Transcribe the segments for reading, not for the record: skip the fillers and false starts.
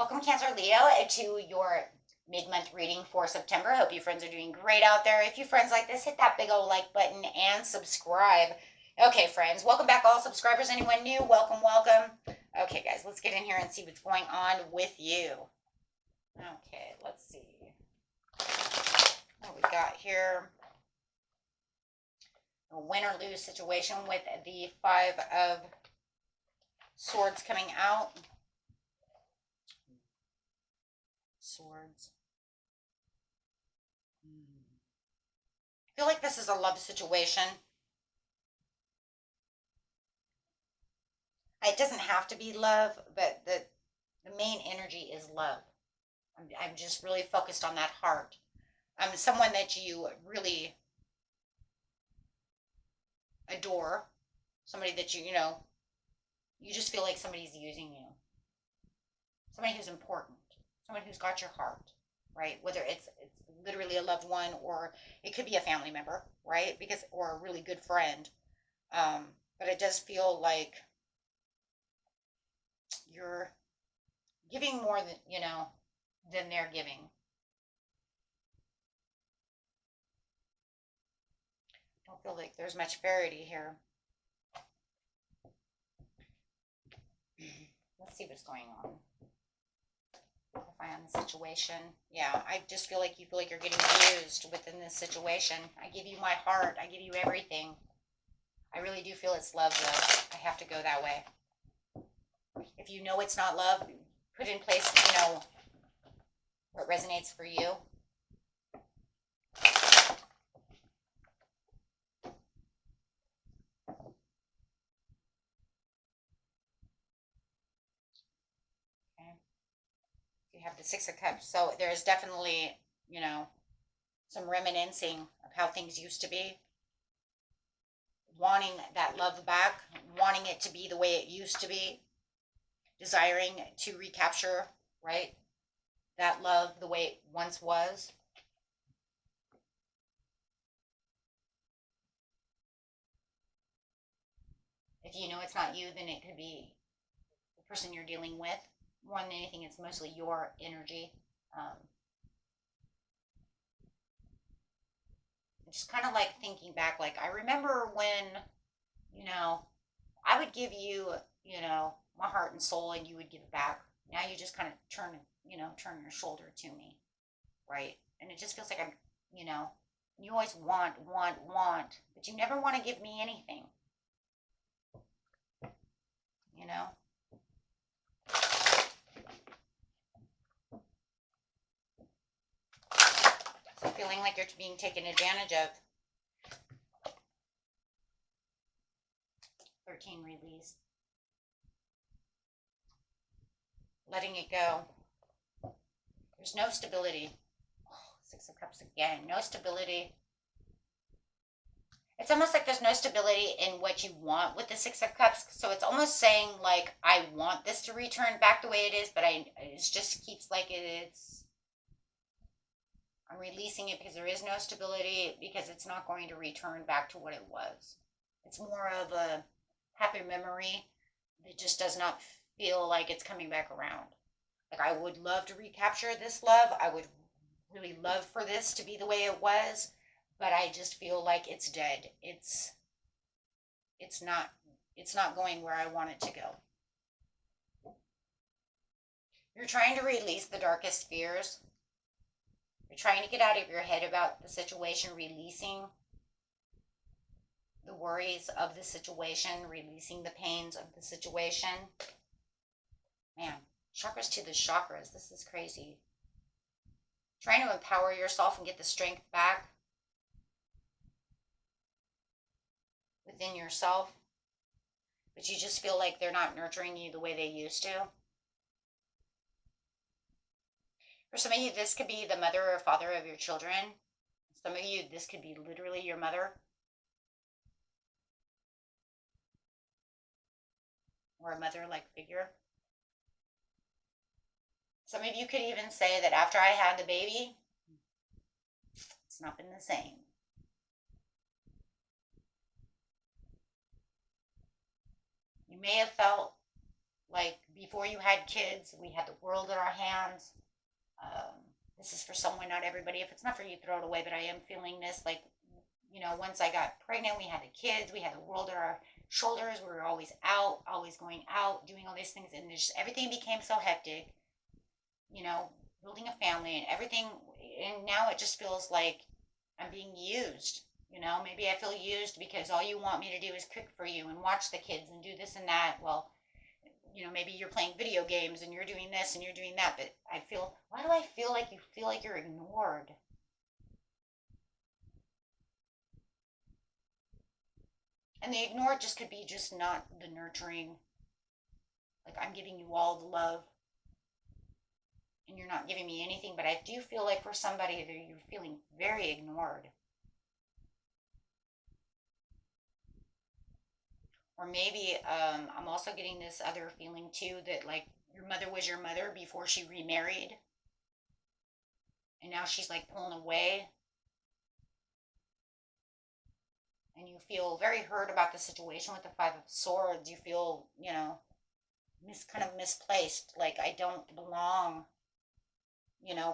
Welcome, Cancer Leo, to your mid-month reading for September. Hope you friends are doing great out there. If you friends like this, hit that big old like button and subscribe. Okay, friends, welcome back, all subscribers. Anyone new, welcome, welcome. Okay, guys, let's get in here and see what's going on with you. Okay, let's see what we got here. A win or lose situation with the Five of Swords coming out. Swords. I feel like this is a love situation. It doesn't have to be love, but the main energy is love. I'm just really focused on that heart. Someone that you really adore, somebody that you just feel like somebody's using you. Somebody who's important, someone who's got your heart, right? Whether it's literally a loved one, or it could be a family member, right? Or a really good friend. But it does feel like you're giving more than they're giving. I don't feel like there's much verity here. Let's see what's going on. Clarify on the situation. Yeah, I just feel like you feel like you're getting used within this situation. I give you my heart. I give you everything. I really do feel it's love, though. I have to go that way. If you know it's not love, put in place, what resonates for you. Okay. You have the Six of Cups. So there's definitely, some reminiscing of how things used to be. Wanting that love back, wanting it to be the way it used to be. Desiring to recapture, right? That love the way it once was. If you know it's not you, then it could be the person you're dealing with. More than anything, it's mostly your energy. Just kind of like thinking back, like I remember when, I would give you, my heart and soul, and you would give it back. Now you just kind of turn your shoulder to me, right? And it just feels like you always want, but you never want to give me anything, you know? So feeling like you're being taken advantage of. 13 release. Letting it go. There's no stability. Oh, Six of Cups again. No stability. It's almost like there's no stability in what you want with the Six of Cups. So it's almost saying like, I want this to return back the way it is, but it just keeps like I'm releasing it because there is no stability, because it's not going to return back to what it was. It's more of a happy memory that just does not feel like it's coming back around. Like I would love to recapture this love. I would really love for this to be the way it was, but I just feel like it's dead. It's not going where I want it to go. You're trying to release the darkest fears. You're trying to get out of your head about the situation, releasing the worries of the situation, releasing the pains of the situation. Man, chakras to the chakras. This is crazy. Trying to empower yourself and get the strength back within yourself. But you just feel like they're not nurturing you the way they used to. For some of you, this could be the mother or father of your children. Some of you, this could be literally your mother. Or a mother-like figure. Some of you could even say that after I had the baby, it's not been the same. You may have felt Like before you had kids, we had the world in our hands. Um, this is for someone, not everybody. If it's not for you, throw it away. But I am feeling this, like, once I got pregnant, we had the kids, we had the world at our shoulders. We were always out, always going out, doing all these things, and just everything became so hectic. You know, building a family and everything, and now it just feels like I'm being used. Maybe I feel used because all you want me to do is cook for you and watch the kids and do this and that. Well, maybe you're playing video games and you're doing this and you're doing that, but why do I feel like you feel like you're ignored? And the ignored just could be just not the nurturing, like I'm giving you all the love and you're not giving me anything, but I do feel like for somebody that you're feeling very ignored. Or maybe I'm also getting this other feeling too that like your mother was your mother before she remarried, and now she's like pulling away, and you feel very hurt about the situation with the Five of Swords. You feel, kind of misplaced, like I don't belong,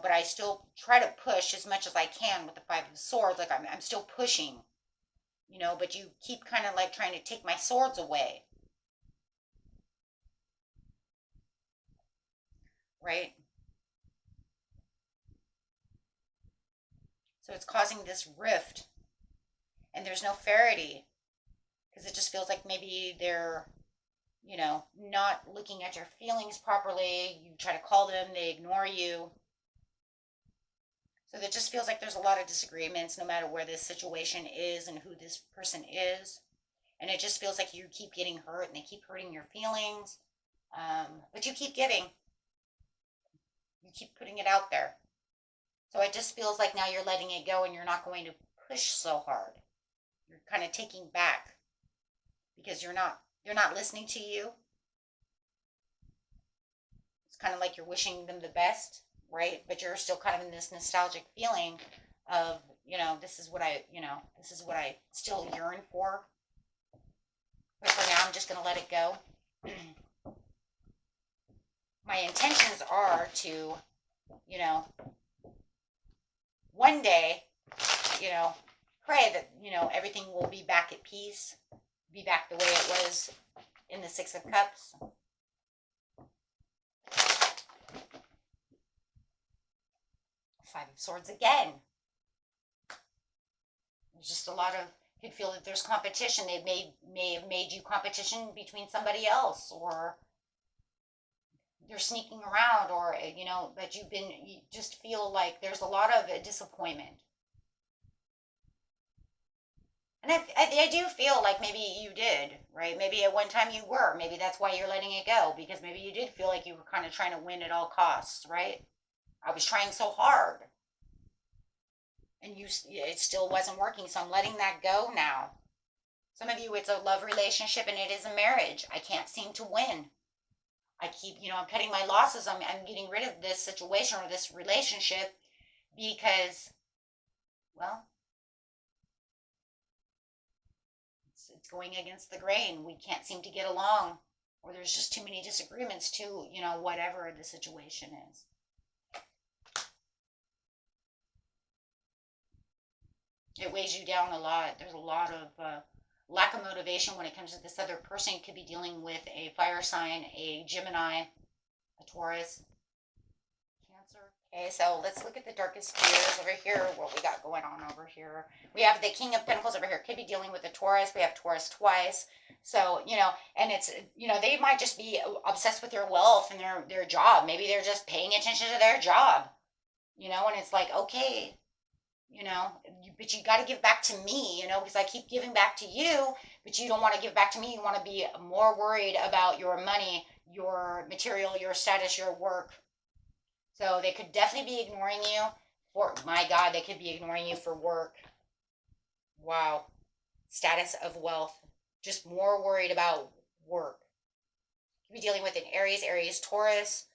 but I still try to push as much as I can with the Five of Swords. Like I'm still pushing, but you keep kind of like trying to take my swords away, right? So it's causing this rift, and there's no farity because it just feels like maybe they're, not looking at your feelings properly. You try to call them, they ignore you. So it just feels like there's a lot of disagreements no matter where this situation is and who this person is. And it just feels like you keep getting hurt and they keep hurting your feelings. But you keep giving, you keep putting it out there. So it just feels like now you're letting it go and you're not going to push so hard. You're kind of taking back because they're not listening to you. It's kind of like you're wishing them the best, right? But you're still kind of in this nostalgic feeling of, this is what I still yearn for. But for now, I'm just going to let it go. My intentions are to, you know, one day, you know, pray that, everything will be back at peace, be back the way it was in the Six of Cups. Five of Swords again. There's just a lot of, you feel that there's competition. They may have made you competition between somebody else, or they're sneaking around, or, but you just feel like there's a lot of disappointment. And I do feel like maybe you did, right? Maybe at one time you were. Maybe that's why you're letting it go, because maybe you did feel like you were kind of trying to win at all costs, right? I was trying so hard, and it still wasn't working, so I'm letting that go now. Some of you, it's a love relationship, and it is a marriage. I can't seem to win. I keep, I'm cutting my losses. I'm getting rid of this situation or this relationship because, well, it's going against the grain. We can't seem to get along, or there's just too many disagreements too, whatever the situation is. It weighs you down a lot. There's a lot of lack of motivation when it comes to this other person. Could be dealing with a fire sign, a Gemini, a Taurus, Cancer. Okay, so let's look at the darkest fears over here, what we got going on over here. We have the King of Pentacles over here. Could be dealing with a Taurus. We have Taurus twice. So, and it's, they might just be obsessed with their wealth and their job. Maybe they're just paying attention to their job, and it's like, okay, but you got to give back to me, because I keep giving back to you, but you don't want to give back to me. You want to be more worried about your money, your material, your status, your work. So they could definitely be ignoring you for, my God, they could be ignoring you for work. Wow. Status of wealth. Just more worried about work. You could be dealing with an Aries, Taurus,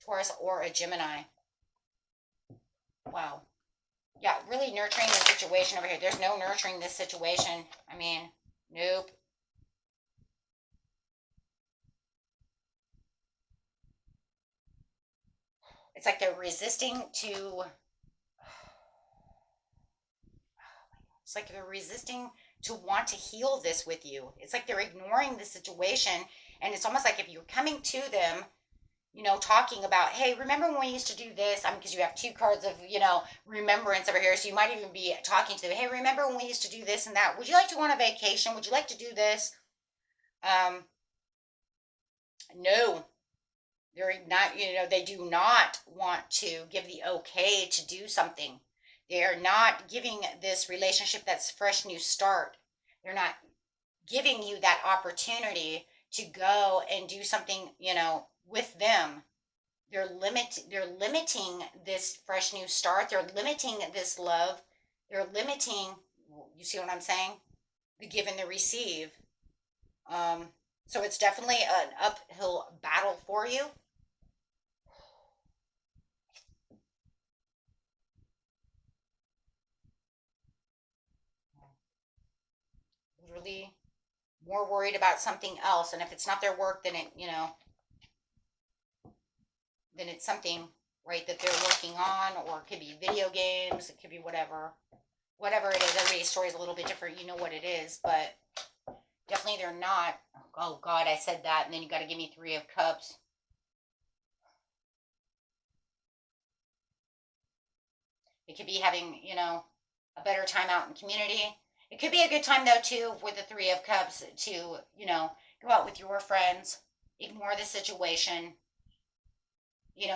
Taurus or a Gemini. Wow. Yeah, really nurturing the situation over here. There's no nurturing this situation. I mean, nope. It's like they're resisting to, it's like they're resisting to want to heal this with you. It's like they're ignoring the situation. And it's almost like if you're coming to them, talking about, hey, remember when we used to do this? Because you have two cards of, remembrance over here. So you might even be talking to them, hey, remember when we used to do this and that? Would you like to go on a vacation? Would you like to do this? No, they're not, they do not want to give the okay to do something. They are not giving this relationship that's fresh new start. They're not giving you that opportunity to go and do something, with them. They're limiting this fresh new start. They're limiting this love. They're limiting, you see what I'm saying? The give and the receive. So it's definitely an uphill battle for you. Literally more worried about something else. And if it's not their work, then then it's something, right, that they're working on, or it could be video games, it could be whatever it is. Everybody's story is a little bit different. You know what it is, but definitely they're not. Oh God, I said that, and then you got to give me 3 of Cups. It could be having, a better time out in community. It could be a good time though too with the 3 of Cups to, go out with your friends, ignore the situation,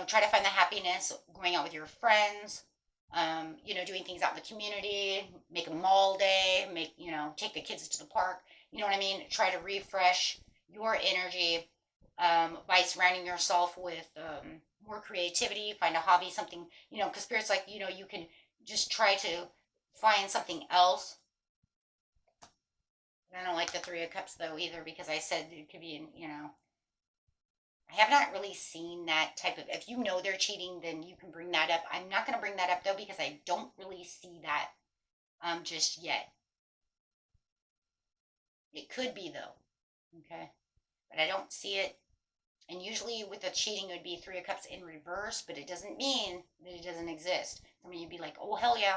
try to find the happiness going out with your friends, doing things out in the community, make a mall day, take the kids to the park. You know what I mean? Try to refresh your energy by surrounding yourself with more creativity, find a hobby, something, because Spirit's like, you can just try to find something else. I don't like the 3 of Cups though either, because I said it could be, I have not really seen that type of, if they're cheating, then you can bring that up. I'm not going to bring that up though, because I don't really see that just yet. It could be though, okay? But I don't see it. And usually with the cheating, it would be 3 of Cups in reverse, but it doesn't mean that it doesn't exist. I mean, you'd be like, oh, hell yeah,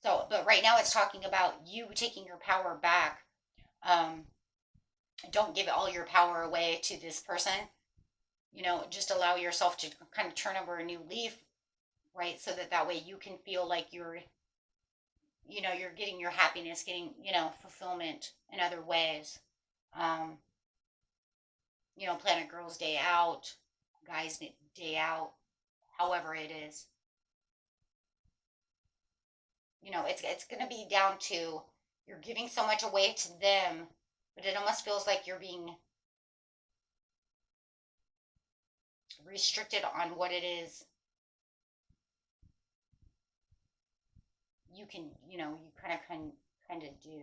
So, but right now it's talking about you taking your power back. Don't give all your power away to this person. Just allow yourself to kind of turn over a new leaf, right? So that way you can feel like you're getting your happiness, getting, fulfillment in other ways. Um, plan a girl's day out, guys' day out, however it is. It's going to be down to you're giving so much away to them, but it almost feels like you're being restricted on what it is you can, you kind of do.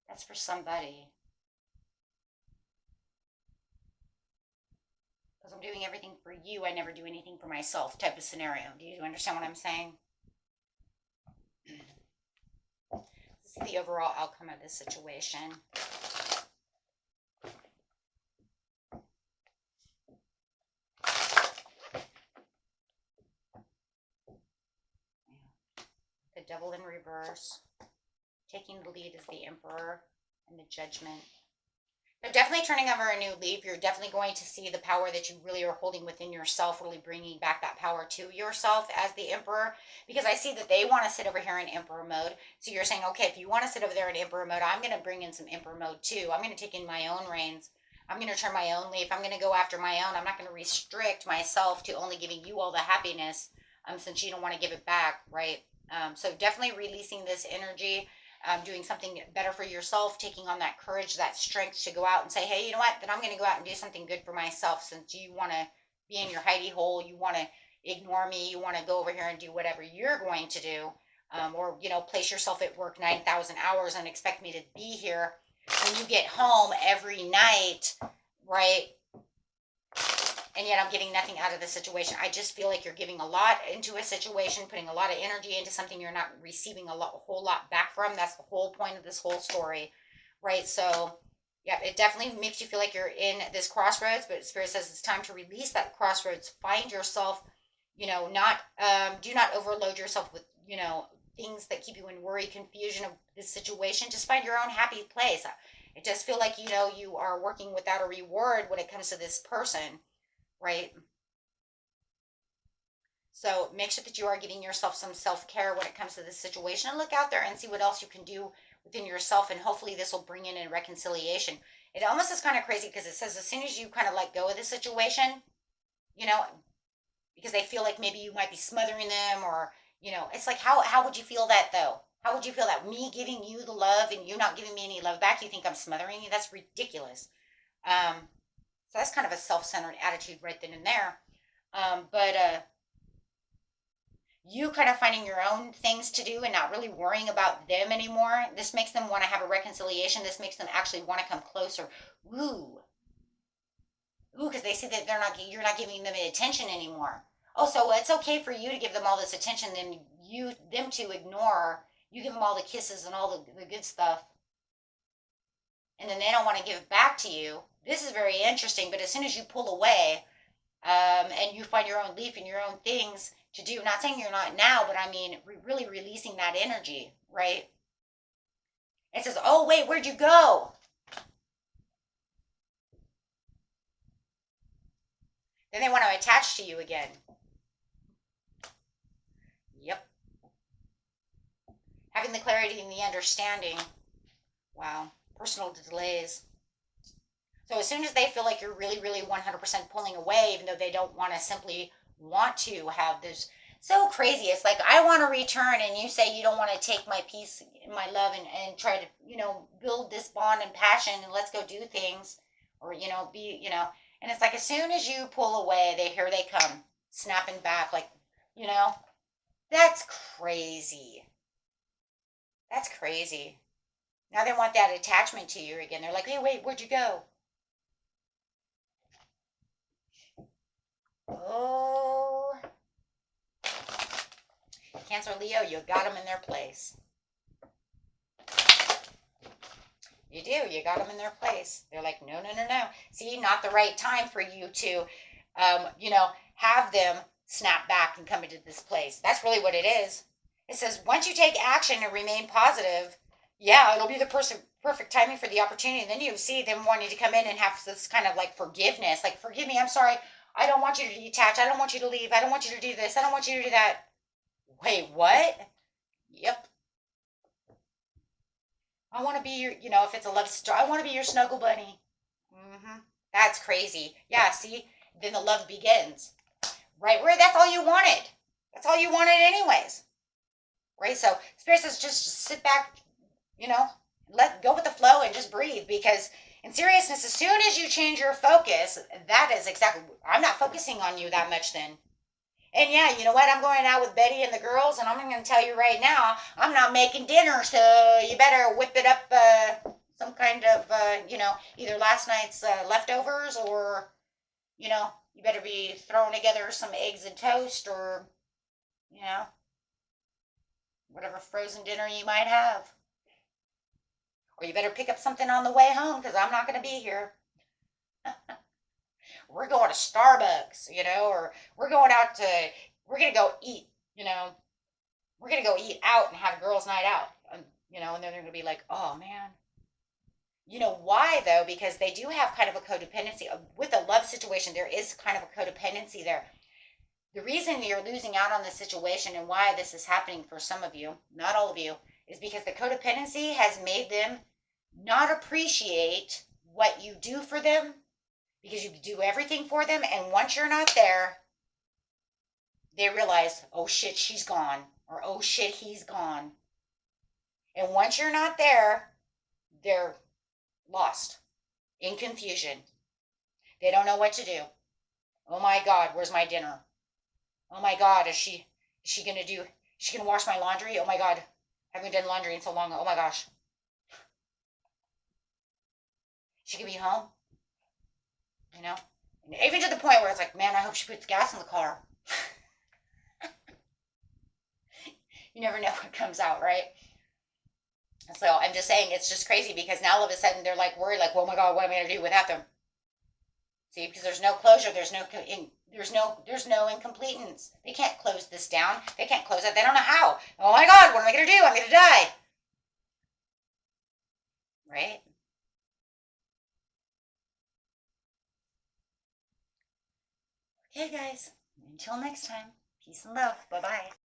That's for somebody. Because I'm doing everything for you, I never do anything for myself type of scenario. Do you understand what I'm saying? This is the overall outcome of this situation. The Devil in reverse. Taking the lead is the Emperor and the Judgment. They're definitely turning over a new leaf. You're definitely going to see the power that you really are holding within yourself, really bringing back that power to yourself as the Emperor. Because I see that they want to sit over here in Emperor mode. So you're saying, okay, if you want to sit over there in Emperor mode, I'm going to bring in some Emperor mode too. I'm going to take in my own reins. I'm going to turn my own leaf. I'm going to go after my own. I'm not going to restrict myself to only giving you all the happiness since you don't want to give it back, right? So definitely releasing this energy. Doing something better for yourself, taking on that courage, that strength to go out and say, hey, you know what, then I'm going to go out and do something good for myself, since you want to be in your hidey hole, you want to ignore me, you want to go over here and do whatever you're going to do, or, place yourself at work 9,000 hours and expect me to be here when you get home every night, right? And yet I'm getting nothing out of the situation. I just feel like you're giving a lot into a situation, putting a lot of energy into something you're not receiving a whole lot back from. That's the whole point of this whole story, right? So Yeah, it definitely makes you feel like you're in this crossroads, but Spirit says it's time to release that crossroads. Find yourself, not do not overload yourself with, things that keep you in worry, confusion of this situation. Just find your own happy place. It does feel like, you are working without a reward when it comes to this person, right? So make sure that you are giving yourself some self care when it comes to this situation, and look out there and see what else you can do within yourself. And hopefully, this will bring in a reconciliation. It almost is kind of crazy because it says as soon as you kind of let go of the situation, you know, because they feel like maybe you might be smothering them, or, it's like, how would you feel that though? How would you feel that me giving you the love and you not giving me any love back? You think I'm smothering you? That's ridiculous. Um, so that's kind of a self centered attitude right then and there. But you kind of finding your own things to do and not really worrying about them anymore. This makes them want to have a reconciliation. This makes them actually want to come closer. Ooh, ooh, because they see that you're not giving them attention anymore. Oh, so it's okay for you to give them all this attention, then them to ignore. You give them all the kisses and all the good stuff, and then they don't want to give it back to you. This is very interesting. But as soon as you pull away, and you find your own leaf and your own things to do. Not saying you're not now, but I mean, really releasing that energy, right? It says, oh, wait, where'd you go? Then they want to attach to you again. Yep. Having the clarity and the understanding. Wow. Personal delays. So as soon as they feel like you're really, really 100% pulling away, even though they don't want to simply want to have this, so crazy. It's like, I want to return, and you say you don't want to take my peace, my love, and try to, build this bond and passion, and let's go do things, or, and it's like as soon as you pull away, here they come, snapping back, like, you know, that's crazy. That's crazy. Now they want that attachment to you again. They're like, hey, wait, where'd you go? Oh, Cancer, Leo, you got them in their place. You do. You got them in their place. They're like, no, no, no, no. See, not the right time for you to, have them snap back and come into this place. That's really what it is. It says, once you take action and remain positive, yeah, it'll be the perfect timing for the opportunity. And then you see them wanting to come in and have this kind of like forgiveness. Like, forgive me, I'm sorry. I don't want you to detach. I don't want you to leave. I don't want you to do this. I don't want you to do that. Wait, what? Yep. I want to be your, if it's a love story, I want to be your snuggle bunny. That's crazy. Yeah, see? Then the love begins. Right where that's all you wanted. That's all you wanted, anyways. Right? So, Spirit says just sit back, you know, let go with the flow and just breathe, because in seriousness, as soon as you change your focus, that is exactly, I'm not focusing on you that much then. And yeah, you know what? I'm going out with Betty and the girls, and I'm going to tell you right now, I'm not making dinner, so you better whip it up some kind of, either last night's leftovers, or, you better be throwing together some eggs and toast, or, you know, whatever frozen dinner you might have. Or you better pick up something on the way home, because I'm not going to be here. We're going to Starbucks, or we're going to go eat, we're going to go eat out and have a girls' night out. And they're going to be like, oh man. You know why though? Because they do have kind of a codependency with a love situation. There is kind of a codependency there. The reason you're losing out on this situation and why this is happening for some of you, not all of you, is because the codependency has made them not appreciate what you do for them, because you do everything for them, and once you're not there, they realize, oh shit, she's gone, or oh shit, he's gone. And once you're not there, they're lost in confusion. They don't know what to do. Oh my God, where's my dinner? Oh my God, is she gonna wash my laundry? Oh my God, I haven't done laundry in so long. Oh my gosh. She could be home, And even to the point where it's like, man, I hope she puts gas in the car. You never know what comes out, right? So I'm just saying it's just crazy because now all of a sudden they're like worried, like, oh my God, what am I going to do without them? See, because there's no closure, there's no incompleteness. They can't close this down. They can't close it. They don't know how. Oh my God, what am I going to do? I'm going to die. Right? Okay, guys. Until next time. Peace and love. Bye bye.